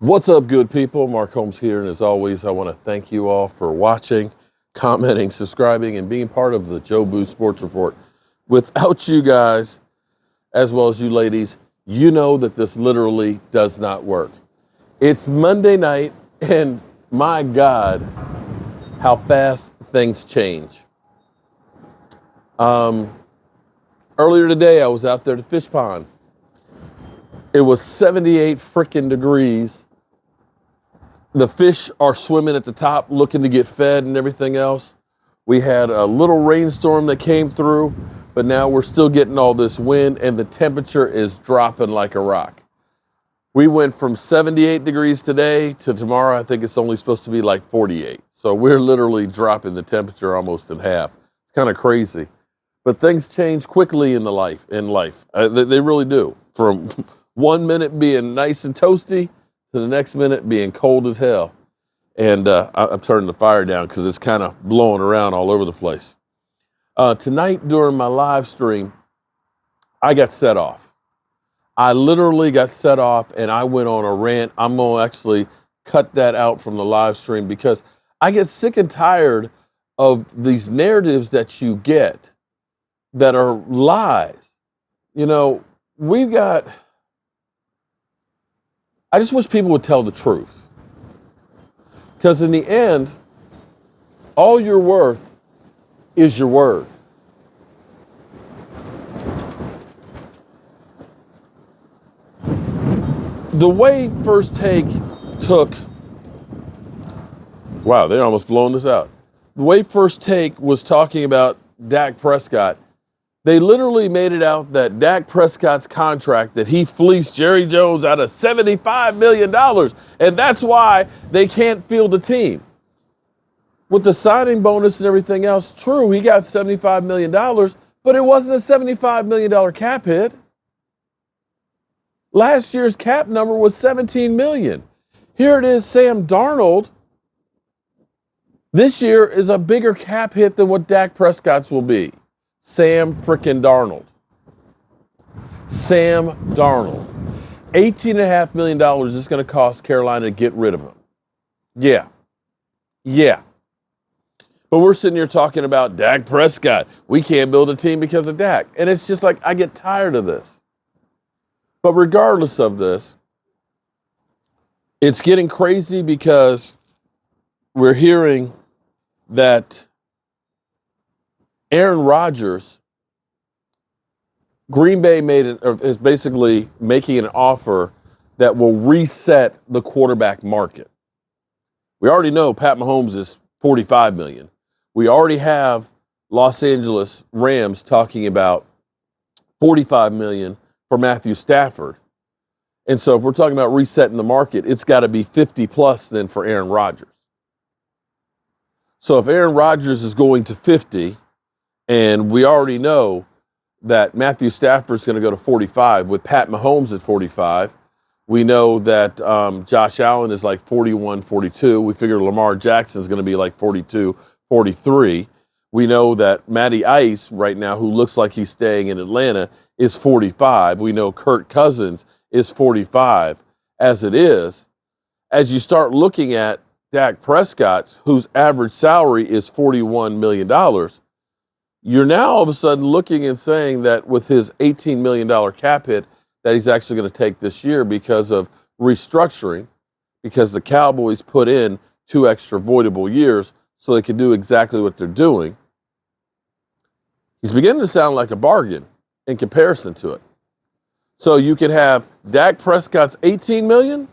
What's up, good people? Mark Holmes here, and as always, I want to thank you all for watching, commenting, subscribing, and being part of the Joe Boo Sports Report. Without you guys, as well as you ladies, you know that this literally does not work. It's Monday night, and my God, how fast things change. Um, Earlier today, I was out there at the fish pond. It was 78 freaking degrees. The fish are swimming at the top looking to get fed and everything else. We had a little rainstorm that came through, but now we're still getting all this wind and the temperature is dropping like a rock. We went from 78 degrees today to tomorrow. I think it's only supposed to be like 48. So we're literally dropping the temperature almost in half. It's kind of crazy. But things change quickly in life. They really do. From 1 minute being nice and toasty to the next minute being cold as hell. And I'm turning the fire down because it's kind of blowing around all over the place. Tonight during my live stream, I got set off. I literally got set off and I went on a rant. I'm going to actually cut that out from the live stream because I get sick and tired of these narratives that you get that are lies. You know, we've got, I just wish people would tell the truth. Because in the end, all you're worth is your word. The way First Take took, wow, they're almost blowing this out. The way First Take was talking about Dak Prescott, they literally made it out that Dak Prescott's contract, that he fleeced Jerry Jones out of $75 million, and that's why they can't field a team. With the signing bonus and everything else, true, he got $75 million, but it wasn't a $75 million cap hit. Last year's cap number was $17 million. Here it is, Sam Darnold. This year is a bigger cap hit than what Dak Prescott's will be. Sam frickin' Darnold. Sam Darnold. $18.5 million is going to cost Carolina to get rid of him. Yeah. But we're sitting here talking about Dak Prescott. We can't build a team because of Dak. And it's just like, I get tired of this. But regardless of this, it's getting crazy because we're hearing that Aaron Rodgers, Green Bay is basically making an offer that will reset the quarterback market. We already know Pat Mahomes is $45 million. We already have Los Angeles Rams talking about $45 million for Mathew Stafford. And so if we're talking about resetting the market, it's got to be 50 plus then for Aaron Rodgers. So if Aaron Rodgers is going to 50, and we already know that Matthew Stafford is going to go to 45 with Pat Mahomes at 45. We know that Josh Allen is like 41, 42. We figure Lamar Jackson is going to be like 42, 43. We know that Matty Ice right now, who looks like he's staying in Atlanta, is 45. We know Kirk Cousins is 45 as it is. As you start looking at Dak Prescott, whose average salary is $41 million, you're now all of a sudden looking and saying that with his $18 million cap hit that he's actually going to take this year because of restructuring, because the Cowboys put in 2 extra voidable years so they can do exactly what they're doing. He's beginning to sound like a bargain in comparison to it. So you could have Dak Prescott's $18 million,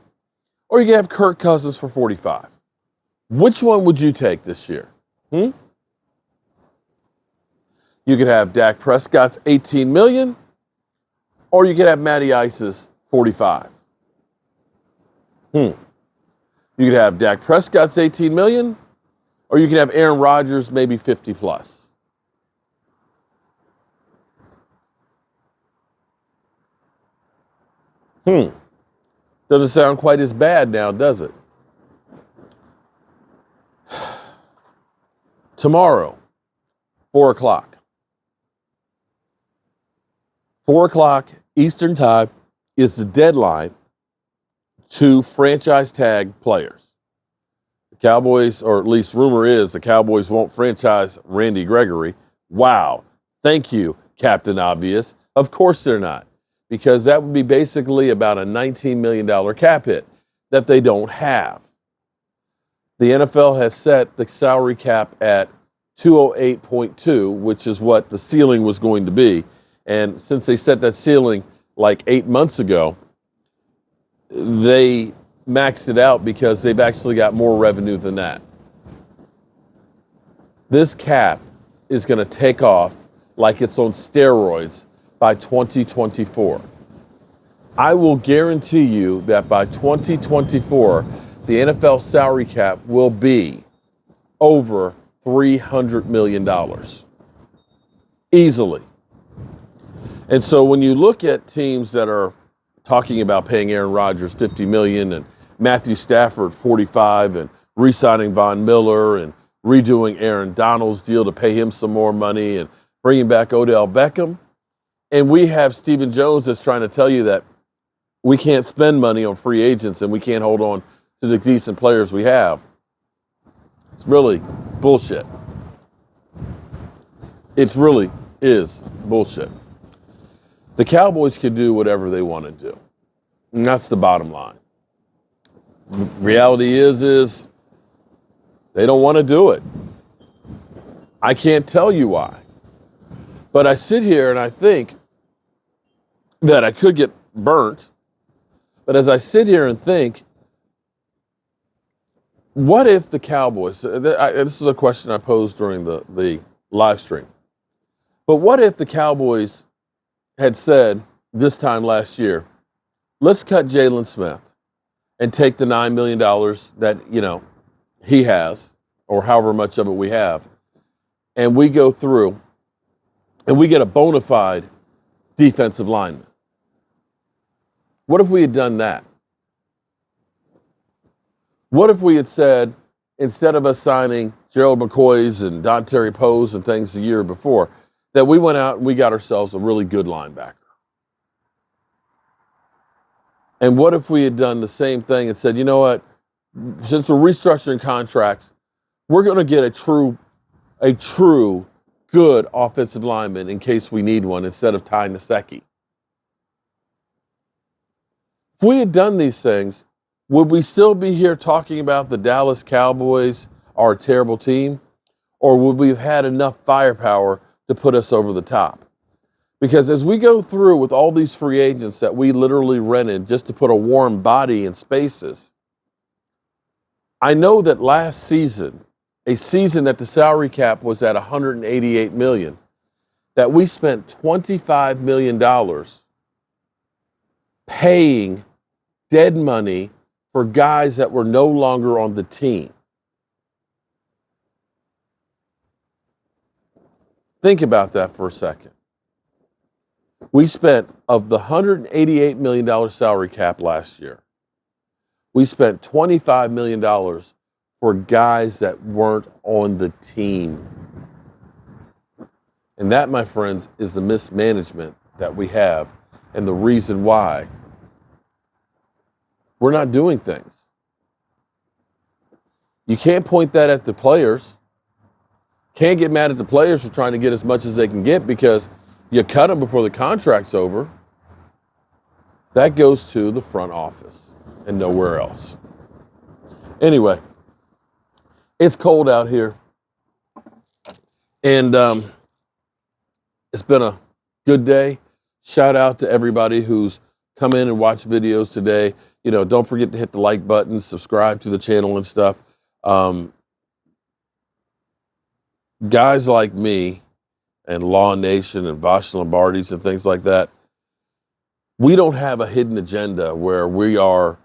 or you can have Kirk Cousins for 45. Which one would you take this year? You could have Dak Prescott's $18 million, or you could have Matty Ice's 45. You could have Dak Prescott's $18 million, or you could have Aaron Rodgers maybe 50 plus. Doesn't sound quite as bad now, does it? Tomorrow, 4 o'clock. 4 o'clock Eastern Time is the deadline 2 franchise tag players. The Cowboys, or at least rumor is the Cowboys won't franchise Randy Gregory. Wow. Thank you, Captain Obvious. Of course they're not, because that would be basically about a $19 million cap hit that they don't have. The NFL has set the salary cap at 208.2, which is what the ceiling was going to be. And since they set that ceiling like 8 months ago, they maxed it out because they've actually got more revenue than that. This cap is going to take off like it's on steroids by 2024. I will guarantee you that by 2024, the NFL salary cap will be over $300 million. Easily. And so when you look at teams that are talking about paying Aaron Rodgers $50 million and Mathew Stafford $45 and re-signing Von Miller and redoing Aaron Donald's deal to pay him some more money and bringing back Odell Beckham, and we have Stephen Jones that's trying to tell you that we can't spend money on free agents and we can't hold on to the decent players we have. It's really bullshit. It really is bullshit. The Cowboys can do whatever they want to do. And that's the bottom line. The reality is they don't want to do it. I can't tell you why. But I sit here and I think that I could get burnt. But as I sit here and think, what if the Cowboys, this is a question I posed during the live stream, but what if the Cowboys had said this time last year, let's cut Jalen Smith and take the $9 million that, he has, or however much of it we have, and we go through and we get a bona fide defensive lineman. What if we had done that? What if we had said, instead of us signing Gerald McCoys and Don Terry Poes and things the year before, that we went out and we got ourselves a really good linebacker? And what if we had done the same thing and said, you know what, since we're restructuring contracts, we're going to get a true good offensive lineman in case we need one instead of Ty Nsekhe? If we had done these things, would we still be here talking about the Dallas Cowboys are a terrible team? Or would we have had enough firepower to put us over the top? Because as we go through with all these free agents that we literally rented just to put a warm body in spaces, I know that last season, a season that the salary cap was at $188 million, that we spent $25 million paying dead money for guys that were no longer on the team. Think about that for a second. We spent, of the $188 million salary cap last year, we spent $25 million for guys that weren't on the team. And that, my friends, is the mismanagement that we have and the reason why we're not doing things. You can't point that at the players. Can't get mad at the players for trying to get as much as they can get because you cut them before the contract's over. That goes to the front office and nowhere else. Anyway, it's cold out here. And it's been a good day. Shout out to everybody who's come in and watched videos today. Don't forget to hit the like button, subscribe to the channel and stuff. Guys like me and Law Nation and Vash Lombardi's and things like that, we don't have a hidden agenda where we are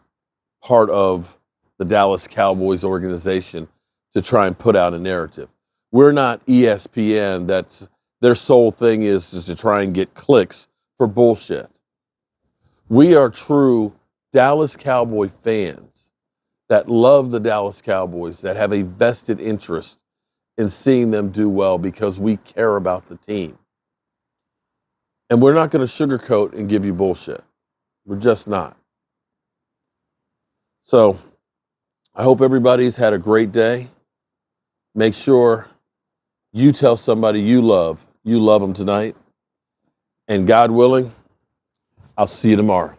part of the Dallas Cowboys organization to try and put out a narrative. We're not ESPN. That's their sole thing is to try and get clicks for bullshit. We are true Dallas Cowboy fans that love the Dallas Cowboys, that have a vested interest in seeing them do well because we care about the team. And we're not going to sugarcoat and give you bullshit. We're just not. So I hope everybody's had a great day. Make sure you tell somebody you love them tonight. And God willing, I'll see you tomorrow.